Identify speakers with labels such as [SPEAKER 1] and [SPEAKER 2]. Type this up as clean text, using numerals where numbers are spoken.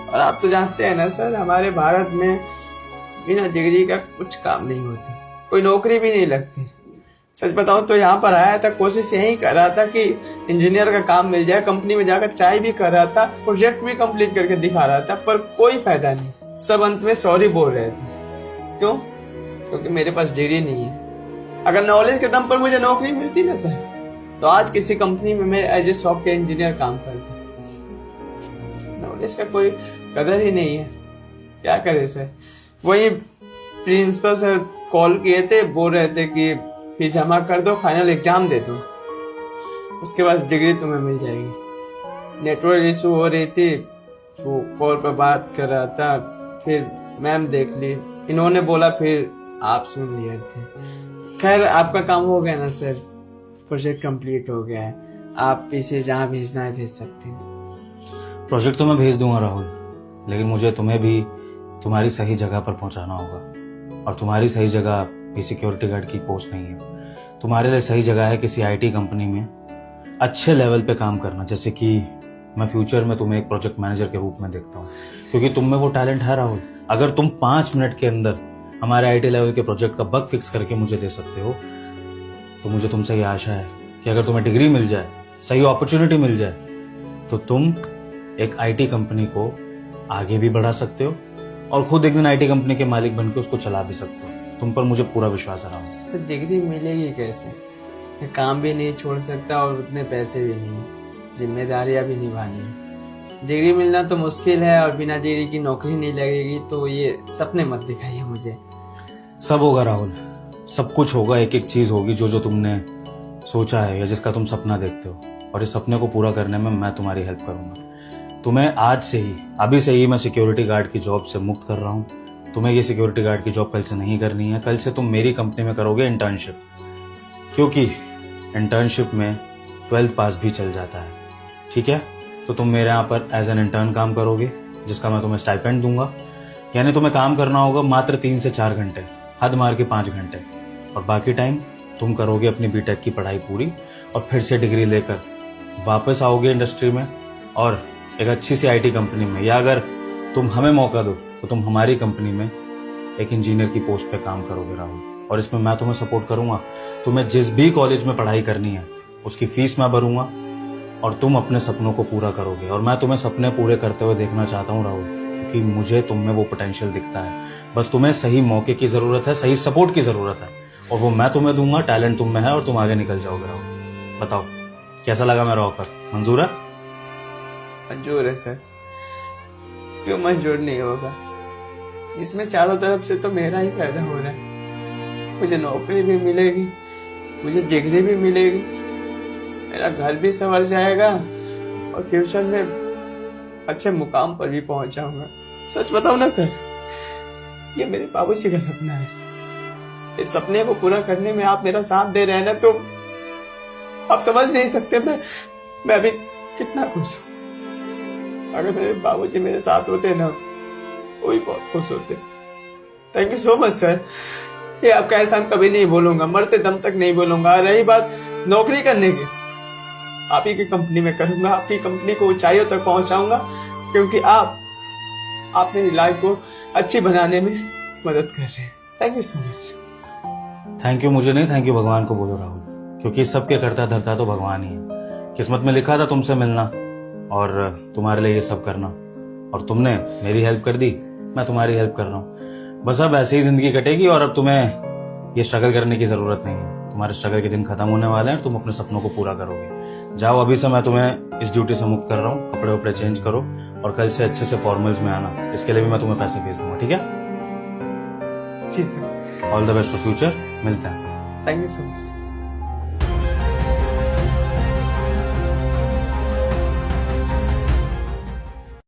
[SPEAKER 1] और आप तो जानते हैं ना सर, हमारे भारत में बिना डिग्री का कुछ काम नहीं होता, कोई नौकरी भी नहीं लगती। सच बताऊं तो यहाँ पर आया था, कोशिश यही कर रहा था कि इंजीनियर का काम मिल जाए, कंपनी में जाकर ट्राई भी कर रहा था, प्रोजेक्ट भी कंप्लीट करके दिखा रहा था, पर कोई फायदा नहीं। सब अंत में सॉरी बोल रहे थे। क्यों? क्योंकि मेरे पास डिग्री नहीं है। अगर नॉलेज के दम पर मुझे नौकरी मिलती ना सर, तो आज किसी कंपनी में मैं एज ए सॉफ्टवेयर इंजीनियर काम करता। नॉलेज का कोई कदर ही नहीं है, क्या करे सर। वही प्रिंसिपल सर कॉल किए थे, बोल रहे थे कि फीस जमा कर दो, फाइनल एग्जाम दे दो, उसके बाद डिग्री तुम्हें मिल जाएगी। नेटवर्क इशू हो रही थी, वो कॉल पर बात कर रहा था, फिर मैम देख ली, इन्होंने बोला, फिर आप सुन लिए थे। खैर आपका काम हो गया ना सर, प्रोजेक्ट कंप्लीट हो गया है, आप इसे जहाँ भेजना है भेज सकते हैं।
[SPEAKER 2] प्रोजेक्ट तो मैं भेज दूंगा राहुल, लेकिन मुझे तुम्हें भी तुम्हारी सही जगह पर पहुंचाना होगा, और तुम्हारी सही जगह भी सिक्योरिटी गार्ड की पोस्ट नहीं है। तुम्हारे लिए सही जगह है किसी आईटी कंपनी में अच्छे लेवल पे काम करना, जैसे कि मैं फ्यूचर में तुम्हें एक प्रोजेक्ट मैनेजर के रूप में देखता हूँ, क्योंकि तुम में वो टैलेंट है राहुल। अगर तुम 5 मिनट के अंदर हमारे आईटी लेवल के प्रोजेक्ट का बग फिक्स करके मुझे दे सकते हो, तो मुझे तुमसे ये आशा है कि अगर तुम्हें डिग्री मिल जाए, सही अपॉर्चुनिटी मिल जाए, तो तुम एक आईटी कंपनी को आगे भी बढ़ा सकते हो और खुद एक दिन आईटी कंपनी के मालिक बनके उसको चला भी सकते हो। तुम पर मुझे पूरा विश्वास है राहुल।
[SPEAKER 1] सर डिग्री मिलेगी कैसे? मैं काम भी नहीं छोड़ सकता और उतने पैसे भी नहीं, जिम्मेदारियां भी निभानी है। डिग्री मिलना तो मुश्किल है, और बिना डिग्री की नौकरी नहीं लगेगी, तो ये सपने मत दिखाइए मुझे।
[SPEAKER 2] सब होगा राहुल, सब कुछ होगा, एक एक चीज होगी जो तुमने सोचा है या जिसका तुम सपना देखते हो, और इस सपने को पूरा करने में मैं तुम्हारी हेल्प करूंगा। तुम्हें आज से ही, अभी से ही मैं सिक्योरिटी गार्ड की जॉब से मुक्त कर रहा हूँ। तुम्हें ये सिक्योरिटी गार्ड की जॉब कल से नहीं करनी है, कल से तुम मेरी कंपनी में करोगे इंटर्नशिप, क्योंकि इंटर्नशिप में 12th पास भी चल जाता है। ठीक है, तो तुम मेरे यहाँ पर एज एन इंटर्न काम करोगे, जिसका मैं तुम्हें स्टाइपेंड दूंगा। यानी तुम्हें काम करना होगा मात्र 3 से 4 घंटे, हद मार के 5 घंटे, और बाकी टाइम तुम करोगे अपनी बीटेक की पढ़ाई पूरी, और फिर से डिग्री लेकर वापस आओगे इंडस्ट्री में, और एक अच्छी सी आईटी कंपनी में, या अगर तुम हमें मौका दो तो तुम हमारी कंपनी में एक इंजीनियर की पोस्ट पे काम करोगे राहुल। और इसमें मैं तुम्हें सपोर्ट करूंगा। तुम्हें जिस भी कॉलेज में पढ़ाई करनी है उसकी फीस मैं भरूंगा, और तुम अपने सपनों को पूरा करोगे। और मैं तुम्हें सपने पूरे करते हुए देखना चाहता हूँ राहुल, क्योंकि मुझे तुम में वो पोटेंशियल दिखता है। बस तुम्हें सही मौके की जरूरत है, सही सपोर्ट की जरूरत है, और वो मैं तुम्हें दूंगा। टैलेंट तुम में है और तुम आगे निकल जाओगे राहुल। बताओ कैसा लगा मेरा ऑफर? मंजूर है?
[SPEAKER 1] मंजूर है सर, क्यों मंजूर नहीं होगा? इसमें चारों तरफ से तो मेरा ही फायदा हो रहा है। मुझे नौकरी भी मिलेगी, मुझे डिग्री भी मिलेगी, मेरा घर भी संवर जाएगा, और फ्यूचर में अच्छे मुकाम पर भी पहुंच जाऊंगा। सच बताऊं ना सर, ये मेरे बाबूजी का सपना है। इस सपने को पूरा करने में आप मेरा साथ दे रहे हैं ना, तो आप समझ नहीं सकते मैं अभी कितना खुश हूँ। अगर मेरे बाबूजी मेरे साथ होते ना, वो भी बहुत खुश होते। Thank you so much sir, ये आपका एहसान कभी नहीं भूलूंगा, मरते दम तक नहीं भूलूंगा। रही बात नौकरी करने की, आप ही की कंपनी में करूंगा, आपकी कंपनी को ऊंचाइयों तक पहुंचाऊंगा, क्योंकि आप मेरी लाइफ को अच्छी बनाने में मदद कर रहे हैं। Thank you so much.
[SPEAKER 2] Thank you मुझे नहीं, थैंक यू भगवान को बोलो राहुल, क्योंकि सबके करता धरता तो भगवान ही है। किस्मत में लिखा था तुमसे मिलना और तुम्हारे लिए ये सब करना, और तुमने मेरी हेल्प कर दी, मैं तुम्हारी हेल्प कर रहा हूँ। बस अब ऐसे ही जिंदगी कटेगी, और अब तुम्हें ये स्ट्रगल करने की जरूरत नहीं है। तुम्हारे स्ट्रगल के दिन खत्म होने वाले हैं, तुम अपने सपनों को पूरा करोगे। जाओ, अभी से मैं तुम्हें इस ड्यूटी से मुक्त कर रहा हूँ। कपड़े वपड़े चेंज करो, और कल से अच्छे से फॉर्मल्स में आना। इसके लिए भी मैं तुम्हें पैसे भेज दूंगा, ठीक है?
[SPEAKER 1] जी sir.
[SPEAKER 2] All the best for future, मिलते हैं।
[SPEAKER 1] Thank you so much.